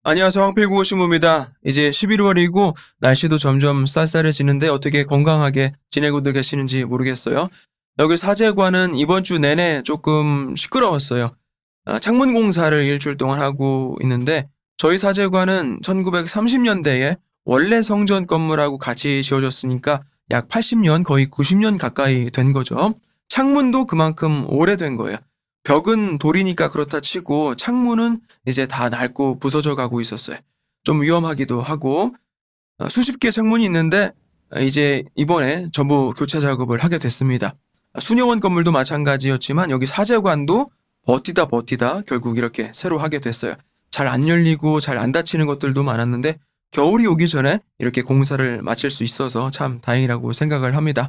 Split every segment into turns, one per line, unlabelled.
안녕하세요. 황필구 신부입니다. 이제 11월이고 날씨도 점점 쌀쌀해지는데 어떻게 건강하게 지내고들 계시는지 모르겠어요. 여기 사제관은 이번 주 내내 조금 시끄러웠어요. 창문 공사를 일주일 동안 하고 있는데 저희 사제관은 1930년대에 원래 성전 건물하고 같이 지어졌으니까 약 80년 거의 90년 가까이 된 거죠. 창문도 그만큼 오래된 거예요. 벽은 돌이니까 그렇다 치고 창문은 이제 다 낡고 부서져 가고 있었어요. 좀 위험하기도 하고 수십 개 창문이 있는데 이제 이번에 전부 교체 작업을 하게 됐습니다. 수녀원 건물도 마찬가지였지만 여기 사제관도 버티다 결국 이렇게 새로 하게 됐어요. 잘 안 열리고 잘 안 닫히는 것들도 많았는데 겨울이 오기 전에 이렇게 공사를 마칠 수 있어서 참 다행이라고 생각을 합니다.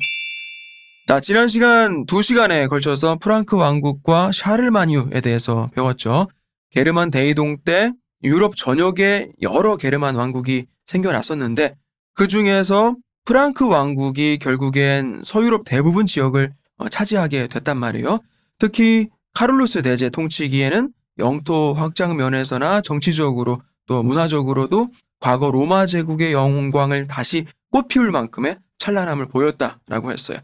자, 지난 시간 2시간에 걸쳐서 프랑크 왕국과 샤를마뉴에 대해서 배웠죠. 게르만 대이동 때 유럽 전역에 여러 게르만 왕국이 생겨났었는데 그 중에서 프랑크 왕국이 결국엔 서유럽 대부분 지역을 차지하게 됐단 말이에요. 특히 카를로스 대제 통치기에는 영토 확장 면에서나 정치적으로 또 문화적으로도 과거 로마 제국의 영광을 다시 꽃피울 만큼의 찬란함을 보였다라고 했어요.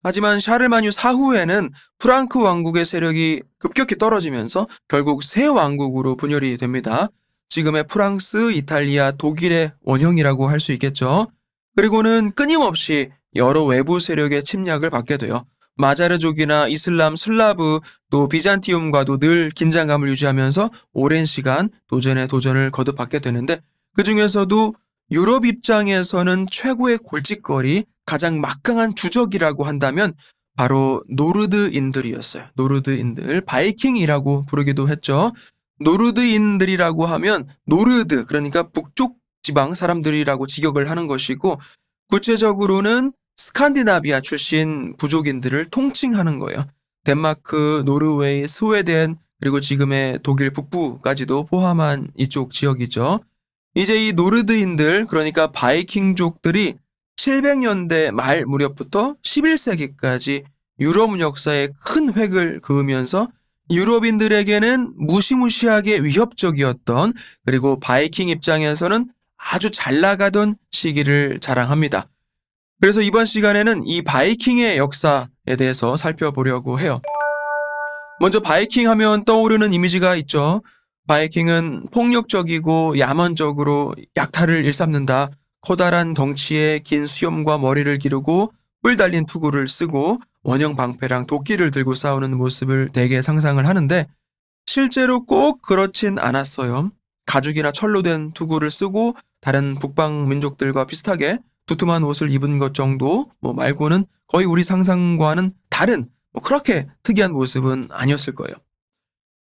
하지만 샤를마뉴 사후에는 프랑크 왕국의 세력이 급격히 떨어지면서 결국 새 왕국으로 분열이 됩니다. 지금의 프랑스, 이탈리아, 독일의 원형이라고 할 수 있겠죠. 그리고는 끊임없이 여러 외부 세력의 침략을 받게 돼요. 마자르족이나 이슬람, 슬라브, 또 비잔티움과도 늘 긴장감을 유지하면서 오랜 시간 도전에 도전을 거듭받게 되는데 그 중에서도 유럽 입장에서는 최고의 골칫거리, 가장 막강한 주적이라고 한다면 바로 노르드인들이었어요. 노르드인들, 바이킹이라고 부르기도 했죠. 노르드인들이라고 하면 노르드, 그러니까 북쪽 지방 사람들이라고 직역을 하는 것이고 구체적으로는 스칸디나비아 출신 부족인들을 통칭하는 거예요. 덴마크, 노르웨이, 스웨덴, 그리고 지금의 독일 북부까지도 포함한 이쪽 지역이죠. 이제 이 노르드인들, 그러니까 바이킹족들이 700년대 말 무렵부터 11세기까지 유럽 역사에 큰 획을 그으면서 유럽인들에게는 무시무시하게 위협적이었던, 그리고 바이킹 입장에서는 아주 잘 나가던 시기를 자랑합니다. 그래서 이번 시간에는 이 바이킹의 역사에 대해서 살펴보려고 해요. 먼저 바이킹 하면 떠오르는 이미지가 있죠. 바이킹은 폭력적이고 야만적으로 약탈을 일삼는다. 커다란 덩치에 긴 수염과 머리를 기르고 뿔 달린 투구를 쓰고 원형 방패랑 도끼를 들고 싸우는 모습을 대개 상상을 하는데 실제로 꼭 그렇진 않았어요. 가죽이나 철로 된 투구를 쓰고 다른 북방 민족들과 비슷하게 두툼한 옷을 입은 것 정도 말고는 거의 우리 상상과는 다른 그렇게 특이한 모습은 아니었을 거예요.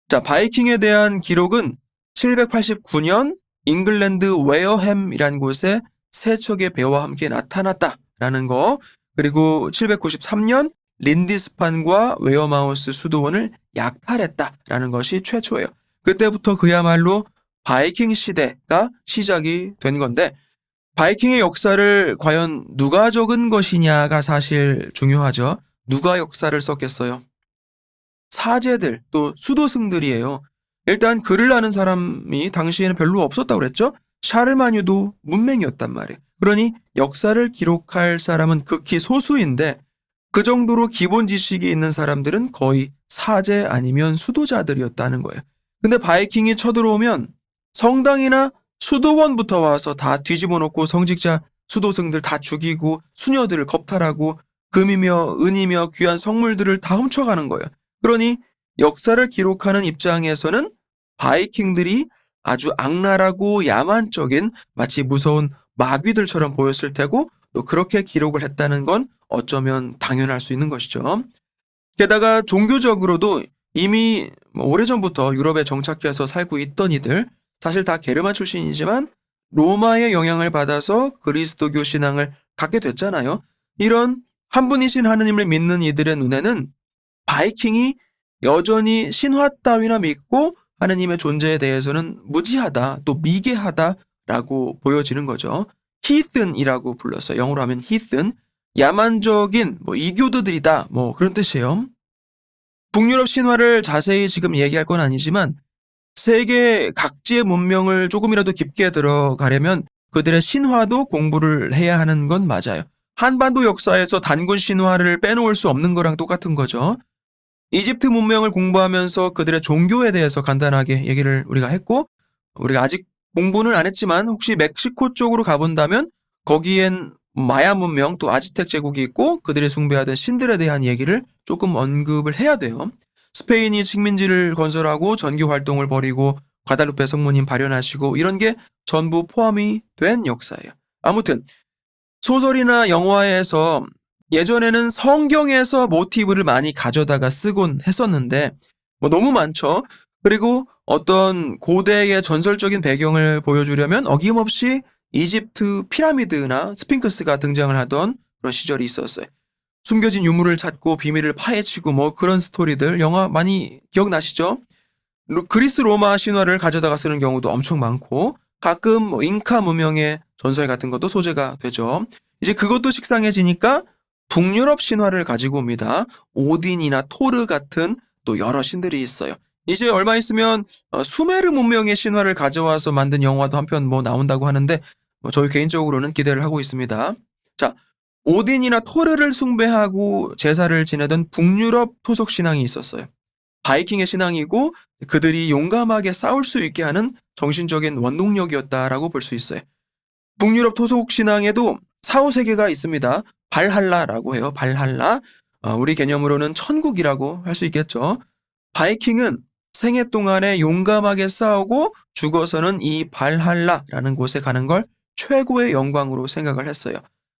자, 바이킹에 대한 기록은 789년 잉글랜드 웨어햄이란 곳에 세 척의 배와 함께 나타났다라는 거, 그리고 793년 린디스판과 웨어마우스 수도원을 약탈했다라는 것이 최초예요. 그때부터 그야말로 바이킹 시대가 시작이 된 건데 바이킹의 역사를 과연 누가 적은 것이냐가 사실 중요하죠. 누가 역사를 썼겠어요? 사제들, 또 수도승들이에요. 일단 글을 아는 사람이 당시에는 별로 없었다고 그랬죠? 샤르마뉴도 문맹이었단 말이에요. 그러니 역사를 기록할 사람은 극히 소수인데 그 정도로 기본 지식이 있는 사람들은 거의 사제 아니면 수도자들이었다는 거예요. 근데 바이킹이 쳐들어오면 성당이나 수도원부터 와서 다 뒤집어 놓고 성직자 수도승들 다 죽이고 수녀들을 겁탈하고 금이며 은이며 귀한 성물들을 다 훔쳐가는 거예요. 그러니 역사를 기록하는 입장에서는 바이킹들이 아주 악랄하고 야만적인 마치 무서운 마귀들처럼 보였을 테고 또 그렇게 기록을 했다는 건 어쩌면 당연할 수 있는 것이죠. 게다가 종교적으로도 이미 오래전부터 유럽에 정착해서 살고 있던 이들, 사실 다 게르만 출신이지만 로마의 영향을 받아서 그리스도교 신앙을 갖게 됐잖아요. 이런 한 분이신 하느님을 믿는 이들의 눈에는 바이킹이 여전히 신화 따위나 믿고 하느님의 존재에 대해서는 무지하다, 또 미개하다라고 보여지는 거죠. 히든이라고 불렀어요. 영어로 하면 히든, 야만적인 이교도들이다, 그런 뜻이에요. 북유럽 신화를 자세히 지금 얘기할 건 아니지만 세계 각지의 문명을 조금이라도 깊게 들어가려면 그들의 신화도 공부를 해야 하는 건 맞아요. 한반도 역사에서 단군 신화를 빼놓을 수 없는 거랑 똑같은 거죠. 이집트 문명을 공부하면서 그들의 종교에 대해서 간단하게 얘기를 우리가 했고, 우리가 아직 공부는 안 했지만 혹시 멕시코 쪽으로 가본다면 거기엔 마야 문명 또 아즈텍 제국이 있고 그들이 숭배하던 신들에 대한 얘기를 조금 언급을 해야 돼요. 스페인이 식민지를 건설하고 전교 활동을 벌이고 과달루페 성모님 발현하시고 이런 게 전부 포함이 된 역사예요. 아무튼 소설이나 영화에서 예전에는 성경에서 모티브를 많이 가져다가 쓰곤 했었는데 너무 많죠. 그리고 어떤 고대의 전설적인 배경을 보여주려면 어김없이 이집트 피라미드나 스핑크스가 등장을 하던 그런 시절이 있었어요. 숨겨진 유물을 찾고 비밀을 파헤치고 그런 스토리들 영화 많이 기억나시죠? 그리스 로마 신화를 가져다가 쓰는 경우도 엄청 많고 가끔 잉카 문명의 전설 같은 것도 소재가 되죠. 이제 그것도 식상해지니까 북유럽 신화를 가지고 옵니다. 오딘이나 토르 같은 또 여러 신들이 있어요. 이제 얼마 있으면 수메르 문명의 신화를 가져와서 만든 영화도 한편 나온다고 하는데 저희 개인적으로는 기대를 하고 있습니다. 자, 오딘이나 토르를 숭배하고 제사를 지내던 북유럽 토속 신앙이 있었어요. 바이킹의 신앙이고 그들이 용감하게 싸울 수 있게 하는 정신적인 원동력이었다라고 볼 수 있어요. 북유럽 토속 신앙에도 사후세계가 있습니다. 발할라라고 해요. 발할라. 우리 개념으로는 천국이라고 할 수 있겠죠. 바이킹은 생애 동안에 용감하게 싸우고 죽어서는 이 발할라라는 곳에 가는 걸 최고의 영광으로 생각을 했어요.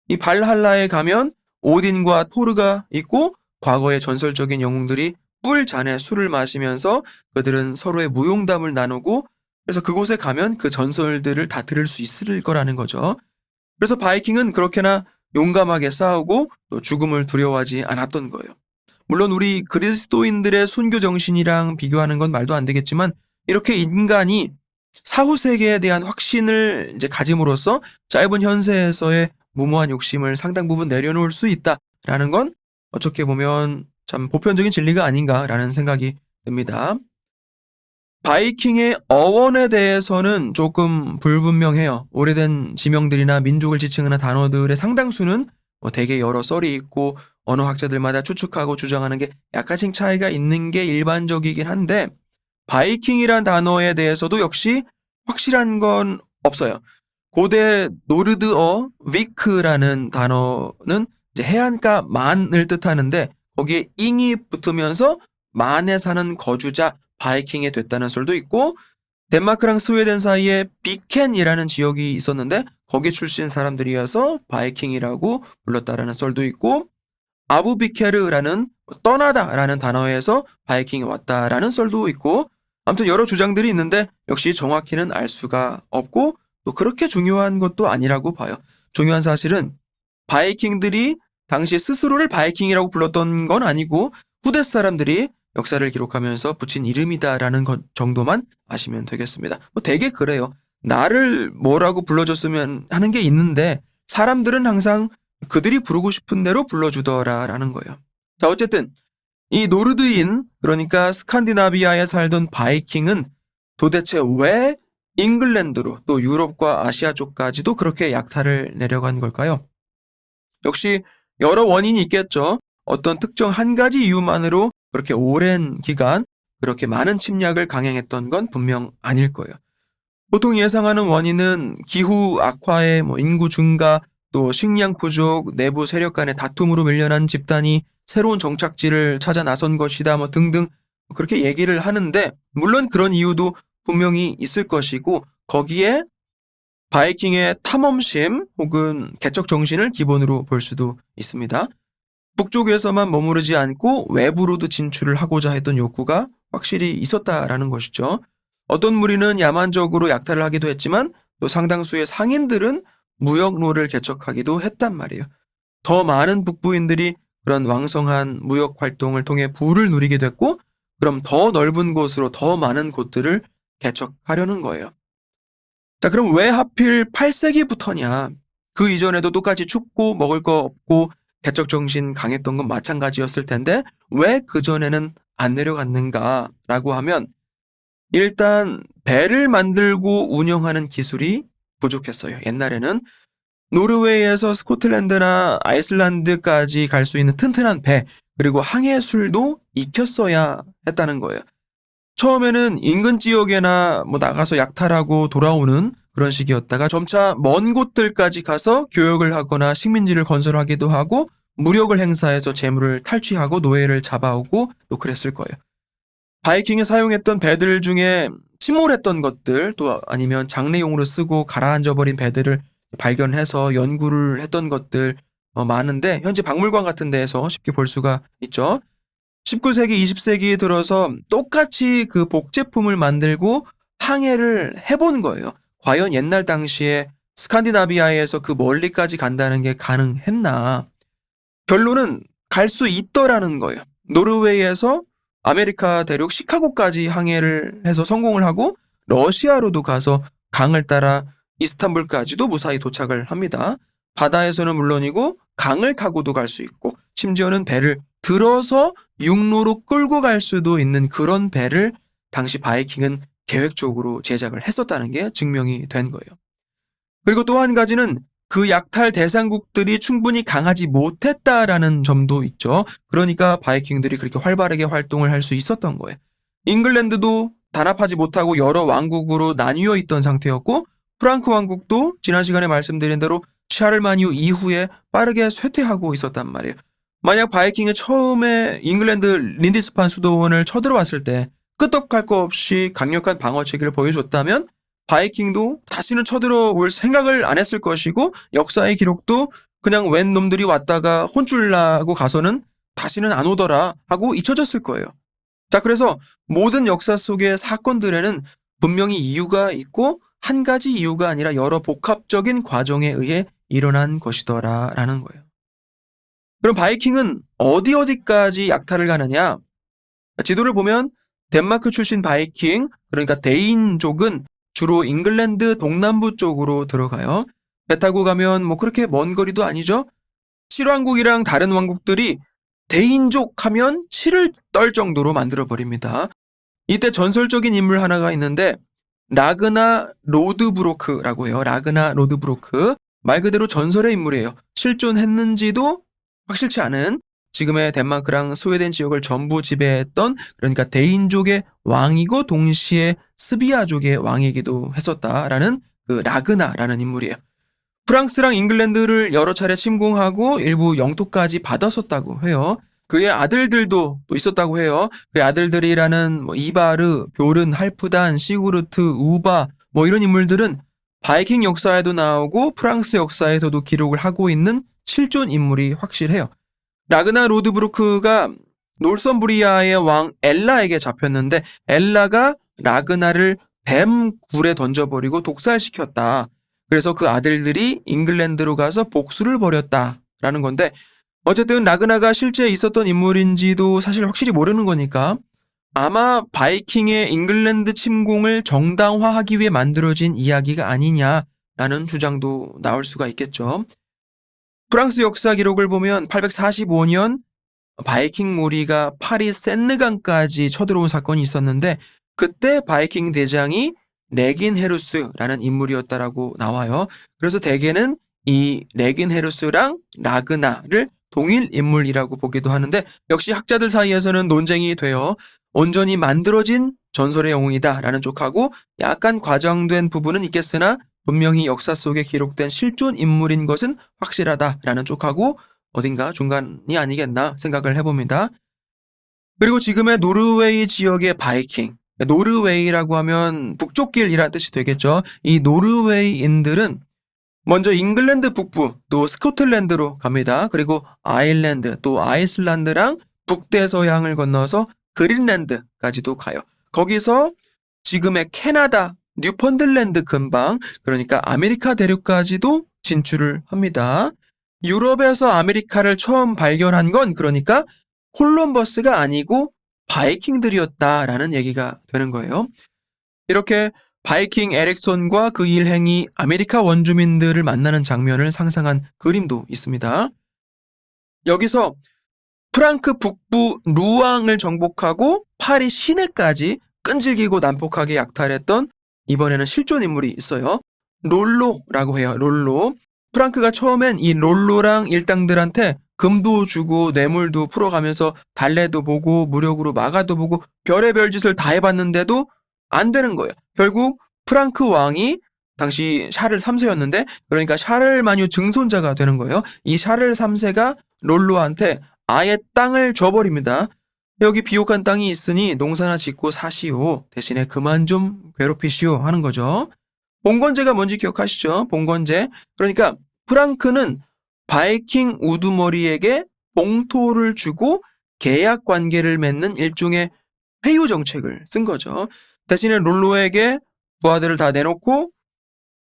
이 발할라에 가면 오딘과 토르가 있고 과거의 전설적인 영웅들이 뿔잔에 술을 마시면서 그들은 서로의 무용담을 나누고 그래서 그곳에 가면 그 전설들을 다 들을 수 있을 거라는 거죠. 그래서 바이킹은 그렇게나 용감하게 싸우고 또 죽음을 두려워하지 않았던 거예요. 물론 우리 그리스도인들의 순교 정신이랑 비교하는 건 말도 안 되겠지만 이렇게 인간이 사후 세계에 대한 확신을 이제 가짐으로써 짧은 현세에서의 무모한 욕심을 상당 부분 내려놓을 수 있다라는 건 어떻게 보면 참 보편적인 진리가 아닌가라는 생각이 듭니다. 바이킹의 어원에 대해서는 조금 불분명해요. 오래된 지명들이나 민족을 지칭하는 단어들의 상당수는 되게 여러 썰이 있고 언어학자들마다 추측하고 주장하는 게 약간씩 차이가 있는 게 일반적이긴 한데 바이킹이란 단어에 대해서도 역시 확실한 건 없어요. 고대 노르드어 위크라는 단어는 이제 해안가 만을 뜻하는데 거기에 잉이 붙으면서 만에 사는 거주자 바이킹이 됐다는 설도 있고 덴마크랑 스웨덴 사이에 비켄이라는 지역이 있었는데 거기 출신 사람들이어서 바이킹이라고 불렀다라는 썰도 있고 아부비케르라는 떠나다라는 단어에서 바이킹이 왔다라는 썰도 있고 아무튼 여러 주장들이 있는데 역시 정확히는 알 수가 없고 또 그렇게 중요한 것도 아니라고 봐요. 중요한 사실은 바이킹들이 당시 스스로를 바이킹이라고 불렀던 건 아니고 후대 사람들이 역사를 기록하면서 붙인 이름이다라는 것 정도만 아시면 되겠습니다. 되게 그래요. 나를 뭐라고 불러줬으면 하는 게 있는데 사람들은 항상 그들이 부르고 싶은 대로 불러주더라라는 거예요. 자, 어쨌든 이 노르드인 그러니까 스칸디나비아에 살던 바이킹은 도대체 왜 잉글랜드로 또 유럽과 아시아 쪽까지도 그렇게 약탈을 내려간 걸까요? 역시 여러 원인이 있겠죠. 어떤 특정 한 가지 이유만으로 그렇게 오랜 기간 그렇게 많은 침략을 강행했던 건 분명 아닐 거예요. 보통 예상하는 원인은 기후 악화에 인구 증가, 또 식량 부족, 내부 세력 간의 다툼으로 밀려난 집단이 새로운 정착지를 찾아 나선 것이다 등등 그렇게 얘기를 하는데 물론 그런 이유도 분명히 있을 것이고 거기에 바이킹의 탐험심 혹은 개척 정신을 기본으로 볼 수도 있습니다. 북쪽에서만 머무르지 않고 외부로도 진출을 하고자 했던 욕구가 확실히 있었다라는 것이죠. 어떤 무리는 야만적으로 약탈을 하기도 했지만 또 상당수의 상인들은 무역로를 개척하기도 했단 말이에요. 더 많은 북부인들이 그런 왕성한 무역 활동을 통해 부를 누리게 됐고 그럼 더 넓은 곳으로 더 많은 곳들을 개척하려는 거예요. 자, 그럼 왜 하필 8세기부터냐? 그 이전에도 똑같이 춥고 먹을 거 없고 개척 정신 강했던 건 마찬가지였을 텐데 왜 그전에는 안 내려갔는가라고 하면 일단 배를 만들고 운영하는 기술이 부족했어요. 옛날에는 노르웨이에서 스코틀랜드나 아이슬란드까지 갈 수 있는 튼튼한 배, 그리고 항해술도 익혔어야 했다는 거예요. 처음에는 인근 지역에나 나가서 약탈하고 돌아오는 그런 식이었다가 점차 먼 곳들까지 가서 교역을 하거나 식민지를 건설하기도 하고 무력을 행사해서 재물을 탈취하고 노예를 잡아오고 또 그랬을 거예요. 바이킹이 사용했던 배들 중에 침몰했던 것들, 또 아니면 장례용으로 쓰고 가라앉아버린 배들을 발견해서 연구를 했던 것들 많은데, 현재 박물관 같은 데에서 쉽게 볼 수가 있죠. 19세기, 20세기에 들어서 똑같이 그 복제품을 만들고 항해를 해본 거예요. 과연 옛날 당시에 스칸디나비아에서 그 멀리까지 간다는 게 가능했나? 결론은 갈 수 있더라는 거예요. 노르웨이에서 아메리카 대륙 시카고까지 항해를 해서 성공을 하고 러시아로도 가서 강을 따라 이스탄불까지도 무사히 도착을 합니다. 바다에서는 물론이고 강을 타고도 갈 수 있고 심지어는 배를 들어서 육로로 끌고 갈 수도 있는 그런 배를 당시 바이킹은 계획적으로 제작을 했었다는 게 증명이 된 거예요. 그리고 또 한 가지는 그 약탈 대상국들이 충분히 강하지 못했다라는 점도 있죠. 그러니까 바이킹들이 그렇게 활발하게 활동을 할 수 있었던 거예요. 잉글랜드도 단합하지 못하고 여러 왕국으로 나뉘어 있던 상태였고, 프랑크 왕국도 지난 시간에 말씀드린 대로 샤를마뉴 이후에 빠르게 쇠퇴하고 있었단 말이에요. 만약 바이킹이 처음에 잉글랜드 린디스판 수도원을 쳐들어왔을 때 끄떡할 거 없이 강력한 방어 체계를 보여줬다면 바이킹도 다시는 쳐들어올 생각을 안 했을 것이고, 역사의 기록도 그냥 웬 놈들이 왔다가 혼쭐 나고 가서는 다시는 안 오더라 하고 잊혀졌을 거예요. 자, 그래서 모든 역사 속의 사건들에는 분명히 이유가 있고 한 가지 이유가 아니라 여러 복합적인 과정에 의해 일어난 것이더라 라는 거예요. 그럼 바이킹은 어디까지 약탈을 가느냐? 지도를 보면 덴마크 출신 바이킹, 그러니까 데인족은 주로 잉글랜드 동남부 쪽으로 들어가요. 배 타고 가면 그렇게 먼 거리도 아니죠. 칠왕국이랑 다른 왕국들이 데인족 하면 치를 떨 정도로 만들어버립니다. 이때 전설적인 인물 하나가 있는데 라그나 로드브로크라고 해요. 라그나 로드브로크. 말 그대로 전설의 인물이에요. 실존했는지도 확실치 않은, 지금의 덴마크랑 스웨덴 지역을 전부 지배했던, 그러니까 데인족의 왕이고 동시에 스비아족의 왕이기도 했었다라는 그 라그나라는 인물이에요. 프랑스랑 잉글랜드를 여러 차례 침공하고 일부 영토까지 받았었다고 해요. 그의 아들들도 또 있었다고 해요. 그의 아들들이라는 이바르, 뵈른, 할프단, 시구르트, 우바 이런 인물들은 바이킹 역사에도 나오고 프랑스 역사에서도 기록을 하고 있는 실존 인물이 확실해요. 라그나 로드브루크가 놀선부리아의 왕 엘라에게 잡혔는데 엘라가 라그나를 뱀 굴에 던져버리고 독살시켰다. 그래서 그 아들들이 잉글랜드로 가서 복수를 벌였다라는 건데, 어쨌든 라그나가 실제 있었던 인물인지도 사실 확실히 모르는 거니까 아마 바이킹의 잉글랜드 침공을 정당화하기 위해 만들어진 이야기가 아니냐라는 주장도 나올 수가 있겠죠. 프랑스 역사 기록을 보면 845년 바이킹 무리가 파리 센느강까지 쳐들어온 사건이 있었는데, 그때 바이킹 대장이 레긴헤루스라는 인물이었다라고 나와요. 그래서 대개는 이 레긴헤루스랑 라그나를 동일 인물이라고 보기도 하는데, 역시 학자들 사이에서는 논쟁이 돼요. 온전히 만들어진 전설의 영웅이다라는 쪽하고 약간 과장된 부분은 있겠으나 분명히 역사 속에 기록된 실존 인물인 것은 확실하다라는 쪽하고 어딘가 중간이 아니겠나 생각을 해봅니다. 그리고 지금의 노르웨이 지역의 바이킹, 노르웨이라고 하면 북쪽 길이라는 뜻이 되겠죠. 이 노르웨이인들은 먼저 잉글랜드 북부, 또 스코틀랜드로 갑니다. 그리고 아일랜드, 또 아이슬란드랑 북대서양을 건너서 그린랜드까지도 가요. 거기서 지금의 캐나다, 뉴펀들랜드 근방, 그러니까 아메리카 대륙까지도 진출을 합니다. 유럽에서 아메리카를 처음 발견한 건 그러니까 콜럼버스가 아니고 바이킹들이었다라는 얘기가 되는 거예요. 이렇게 바이킹 에릭손과 그 일행이 아메리카 원주민들을 만나는 장면을 상상한 그림도 있습니다. 여기서 프랑크 북부 루앙을 정복하고 파리 시내까지 끈질기고 난폭하게 약탈했던 이번에는 실존 인물이 있어요. 롤로라고 해요. 롤로. 프랑크가 처음엔 이 롤로랑 일당들한테 금도 주고 뇌물도 풀어가면서 달래도 보고 무력으로 막아도 보고 별의별 짓을 다 해봤는데도 안 되는 거예요. 결국 프랑크 왕이 당시 샤를 3세였는데 그러니까 샤를마뉴 증손자가 되는 거예요. 이 샤를 3세가 롤로한테 아예 땅을 줘버립니다. 여기 비옥한 땅이 있으니 농사나 짓고 사시오. 대신에 그만 좀 괴롭히시오 하는 거죠. 봉건제가 뭔지 기억하시죠? 봉건제. 그러니까 프랑크는 바이킹 우두머리에게 봉토를 주고 계약 관계를 맺는 일종의 회유 정책을 쓴 거죠. 대신에 롤로에게 부하들을 다 내놓고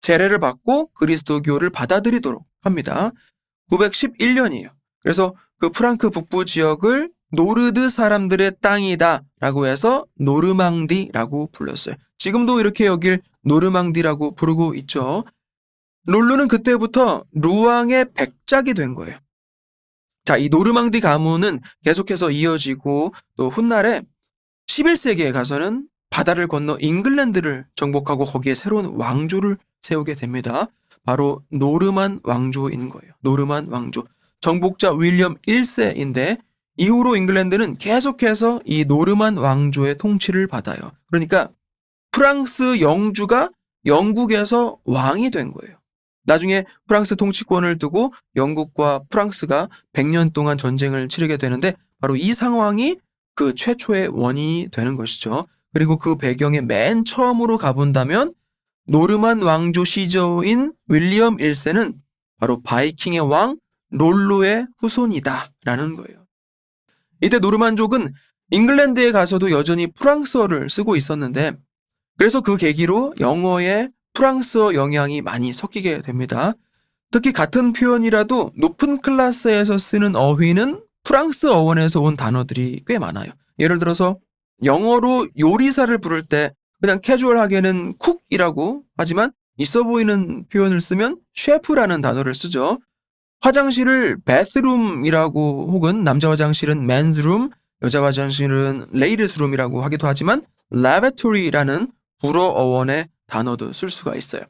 제례를 받고 그리스도교를 받아들이도록 합니다. 911년이에요. 그래서 그 프랑크 북부 지역을 노르드 사람들의 땅이다 라고 해서 노르망디라고 불렀어요. 지금도 이렇게 여길 노르망디라고 부르고 있죠. 롤로는 그때부터 루앙의 백작이 된 거예요. 자, 이 노르망디 가문은 계속해서 이어지고 또 훗날에 11세기에 가서는 바다를 건너 잉글랜드를 정복하고 거기에 새로운 왕조를 세우게 됩니다. 바로 노르만 왕조인 거예요. 노르만 왕조. 정복자 윌리엄 1세인데 이후로 잉글랜드는 계속해서 이 노르만 왕조의 통치를 받아요. 그러니까 프랑스 영주가 영국에서 왕이 된 거예요. 나중에 프랑스 통치권을 두고 영국과 프랑스가 100년 동안 전쟁을 치르게 되는데 바로 이 상황이 그 최초의 원인이 되는 것이죠. 그리고 그 배경에 맨 처음으로 가본다면 노르만 왕조 시조인 윌리엄 1세는 바로 바이킹의 왕 롤로의 후손이다 라는 거예요. 이때 노르만족은 잉글랜드에 가서도 여전히 프랑스어를 쓰고 있었는데 그래서 그 계기로 영어에 프랑스어 영향이 많이 섞이게 됩니다. 특히 같은 표현이라도 높은 클래스에서 쓰는 어휘는 프랑스 어원에서 온 단어들이 꽤 많아요. 예를 들어서 영어로 요리사를 부를 때 그냥 캐주얼하게는 쿡이라고 하지만 있어 보이는 표현을 쓰면 셰프라는 단어를 쓰죠. 화장실을 bathroom이라고 혹은 남자 화장실은 men's room, 여자 화장실은 ladies room이라고 하기도 하지만 lavatory라는 불어 어원의 단어도 쓸 수가 있어요.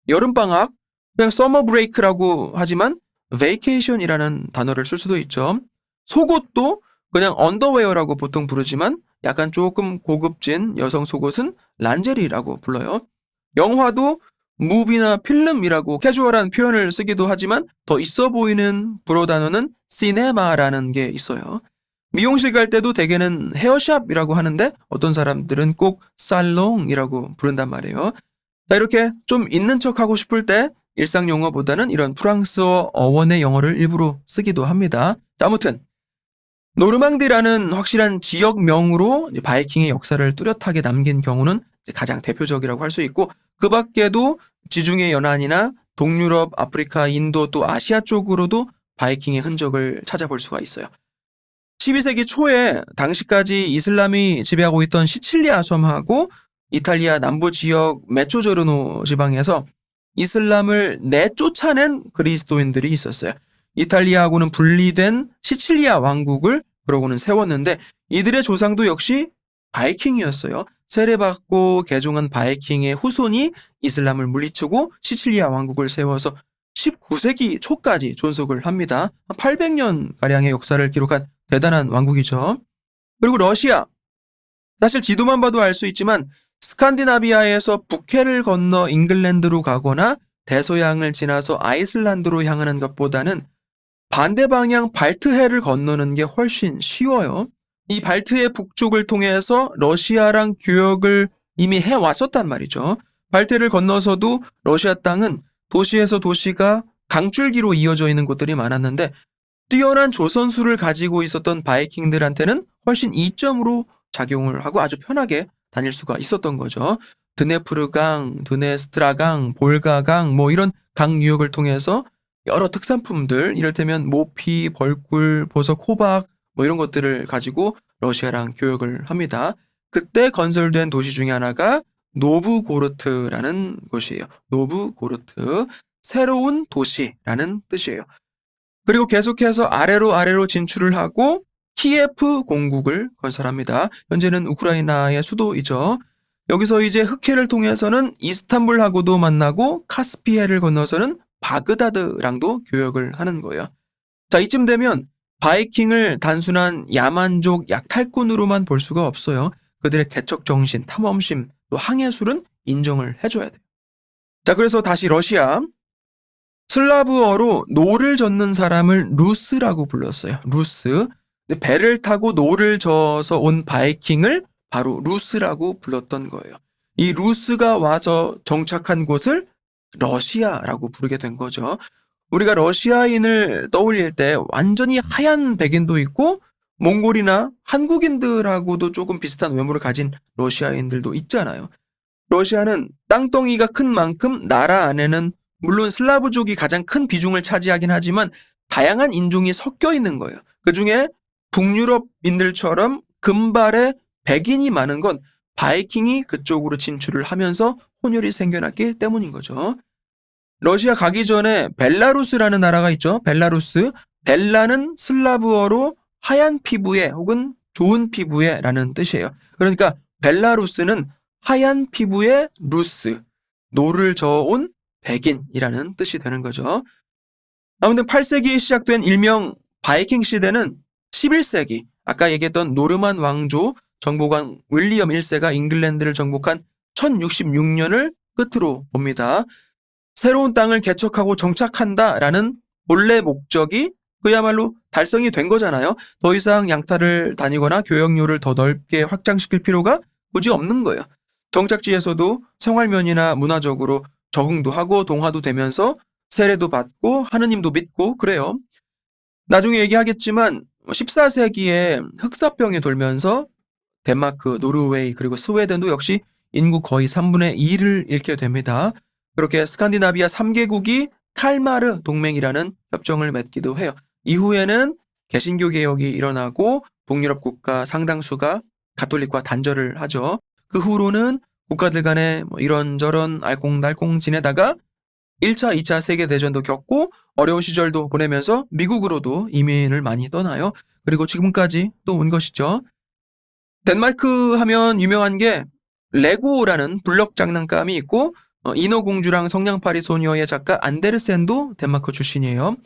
여름방학, 그냥 summer break라고 하지만 vacation이라는 단어를 쓸 수도 있죠. 속옷도 그냥 underwear라고 보통 부르지만 약간 조금 고급진 여성 속옷은 란제리라고 불러요. 영화도 무비나 필름이라고 캐주얼한 표현을 쓰기도 하지만 더 있어 보이는 불어 단어는 시네마라는 게 있어요. 미용실 갈 때도 대개는 헤어샵이라고 하는데 어떤 사람들은 꼭 살롱이라고 부른단 말이에요. 자, 이렇게 좀 있는 척 하고 싶을 때 일상 용어보다는 이런 프랑스어 어원의 영어를 일부러 쓰기도 합니다. 아무튼 노르망디라는 확실한 지역명으로 바이킹의 역사를 뚜렷하게 남긴 경우는 가장 대표적이라고 할 수 있고 그 밖에도 지중해 연안이나 동유럽, 아프리카, 인도 또 아시아 쪽으로도 바이킹의 흔적을 찾아볼 수가 있어요. 12세기 초에 당시까지 이슬람이 지배하고 있던 시칠리아 섬하고 이탈리아 남부 지역 메초조르노 지방에서 이슬람을 내쫓아낸 그리스도인들이 있었어요. 이탈리아하고는 분리된 시칠리아 왕국을 그러고는 세웠는데 이들의 조상도 역시 바이킹이었어요. 세례받고 개종한 바이킹의 후손이 이슬람을 물리치고 시칠리아 왕국을 세워서 19세기 초까지 존속을 합니다. 800년가량의 역사를 기록한 대단한 왕국이죠. 그리고 러시아. 사실 지도만 봐도 알 수 있지만 스칸디나비아에서 북해를 건너 잉글랜드로 가거나 대서양을 지나서 아이슬란드로 향하는 것보다는 반대 방향 발트해를 건너는 게 훨씬 쉬워요. 이 발트해 북쪽을 통해서 러시아랑 교역을 이미 해왔었단 말이죠. 발트해를 건너서도 러시아 땅은 도시에서 도시가 강줄기로 이어져 있는 곳들이 많았는데 뛰어난 조선수를 가지고 있었던 바이킹들한테는 훨씬 이점으로 작용을 하고 아주 편하게 다닐 수가 있었던 거죠. 드네프르강, 드네스트라강, 볼가강 뭐 이런 강 유역을 통해서 여러 특산품들 이를테면 모피, 벌꿀, 보석, 호박 뭐 이런 것들을 가지고 러시아랑 교역을 합니다. 그때 건설된 도시 중에 하나가 노브고르트라는 곳이에요. 노브고르트, 새로운 도시라는 뜻이에요. 그리고 계속해서 아래로 진출을 하고 키예프 공국을 건설합니다. 현재는 우크라이나의 수도이죠. 여기서 이제 흑해를 통해서는 이스탄불하고도 만나고 카스피해를 건너서는 바그다드랑도 교역을 하는 거예요. 자, 이쯤 되면 바이킹을 단순한 야만족 약탈꾼으로만 볼 수가 없어요. 그들의 개척 정신, 탐험심, 또 항해술은 인정을 해줘야 돼요. 자, 그래서 다시 러시아. 슬라브어로 노를 젓는 사람을 루스라고 불렀어요. 루스. 배를 타고 노를 저어서 온 바이킹을 바로 루스라고 불렀던 거예요. 이 루스가 와서 정착한 곳을 러시아라고 부르게 된 거죠. 우리가 러시아인을 떠올릴 때 완전히 하얀 백인도 있고 몽골이나 한국인들하고도 조금 비슷한 외모를 가진 러시아인들도 있잖아요. 러시아는 땅덩이가 큰 만큼 나라 안에는 물론 슬라브족이 가장 큰 비중을 차지하긴 하지만 다양한 인종이 섞여 있는 거예요. 그중에 북유럽인들처럼 금발에 백인이 많은 건 바이킹이 그쪽으로 진출을 하면서 혼혈이 생겨났기 때문인 거죠. 러시아 가기 전에 벨라루스라는 나라가 있죠. 벨라루스. 벨라는 슬라브어로 하얀 피부에 혹은 좋은 피부에 라는 뜻이에요. 그러니까 벨라루스는 하얀 피부의 루스, 노를 저어온 백인이라는 뜻이 되는 거죠. 아무튼 8세기에 시작된 일명 바이킹 시대는 11세기, 아까 얘기했던 노르만 왕조 정보관 윌리엄 1세가 잉글랜드를 정복한 1066년을 끝으로 봅니다. 새로운 땅을 개척하고 정착한다라는 본래 목적이 그야말로 달성이 된 거잖아요. 더 이상 양탈을 다니거나 교역로를 더 넓게 확장시킬 필요가 굳이 없는 거예요. 정착지에서도 생활면이나 문화적으로 적응도 하고 동화도 되면서 세례도 받고 하느님도 믿고 그래요. 나중에 얘기하겠지만 14세기에 흑사병이 돌면서 덴마크, 노르웨이 그리고 스웨덴도 역시 인구 거의 3분의 2를 잃게 됩니다. 그렇게 스칸디나비아 3개국이 칼마르 동맹이라는 협정을 맺기도 해요. 이후에는 개신교 개혁이 일어나고 북유럽 국가 상당수가 가톨릭과 단절을 하죠. 그 후로는 국가들 간에 이런저런 알콩달콩 지내다가 1차, 2차 세계대전도 겪고 어려운 시절도 보내면서 미국으로도 이민을 많이 떠나요. 그리고 지금까지 또 온 것이죠. 덴마크 하면 유명한 게 레고라는 블럭 장난감이 있고 인어공주랑 성냥팔이 소녀의 작가 안데르센도 덴마크 출신이에요.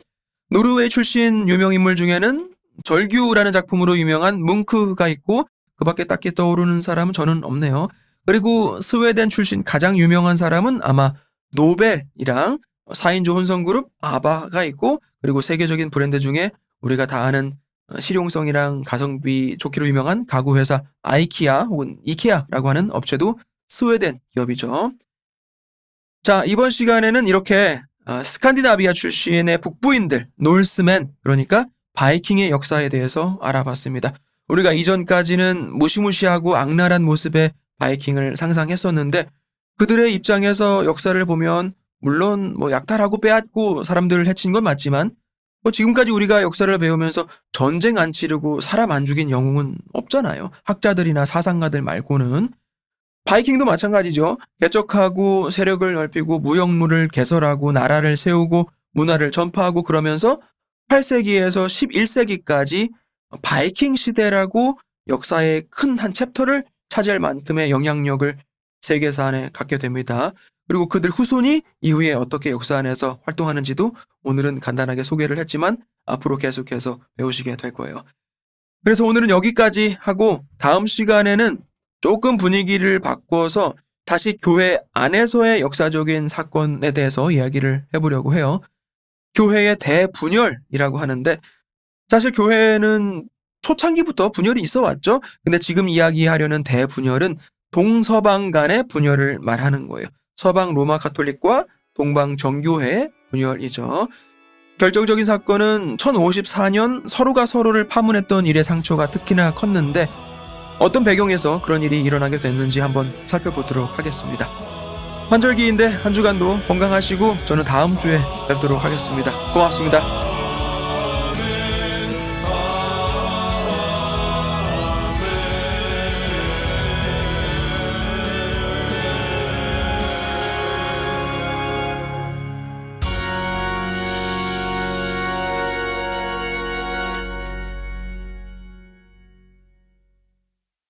노르웨이 출신 유명인물 중에는 절규라는 작품으로 유명한 뭉크가 있고 그 밖에 딱히 떠오르는 사람은 저는 없네요. 그리고 스웨덴 출신 가장 유명한 사람은 아마 노벨이랑 4인조 혼성그룹 아바가 있고 그리고 세계적인 브랜드 중에 우리가 다 아는 실용성이랑 가성비 좋기로 유명한 가구 회사 아이키아 혹은 이케아라고 하는 업체도 스웨덴 기업이죠. 자, 이번 시간에는 이렇게 스칸디나비아 출신의 북부인들, 노스맨, 그러니까 바이킹의 역사에 대해서 알아봤습니다. 우리가 이전까지는 무시무시하고 악랄한 모습의 바이킹을 상상했었는데 그들의 입장에서 역사를 보면 물론 약탈하고 빼앗고 사람들을 해친 건 맞지만 지금까지 우리가 역사를 배우면서 전쟁 안 치르고 사람 안 죽인 영웅은 없잖아요. 학자들이나 사상가들 말고는. 바이킹도 마찬가지죠. 개척하고 세력을 넓히고 무역로를 개설하고 나라를 세우고 문화를 전파하고 그러면서 8세기에서 11세기까지 바이킹 시대라고 역사의 큰 한 챕터를 차지할 만큼의 영향력을 세계사 안에 갖게 됩니다. 그리고 그들 후손이 이후에 어떻게 역사 안에서 활동하는지도 오늘은 간단하게 소개를 했지만 앞으로 계속해서 배우시게 될 거예요. 그래서 오늘은 여기까지 하고 다음 시간에는 조금 분위기를 바꿔서 다시 교회 안에서의 역사적인 사건에 대해서 이야기를 해보려고 해요. 교회의 대분열이라고 하는데 사실 교회는 초창기부터 분열이 있어 왔죠. 근데 지금 이야기하려는 대분열은 동서방 간의 분열을 말하는 거예요. 서방 로마 가톨릭과 동방 정교회의 분열이죠. 결정적인 사건은 1054년 서로가 서로를 파문했던 일의 상처가 특히나 컸는데 어떤 배경에서 그런 일이 일어나게 됐는지 한번 살펴보도록 하겠습니다. 환절기인데 한 주간도 건강하시고 저는 다음 주에 뵙도록 하겠습니다. 고맙습니다.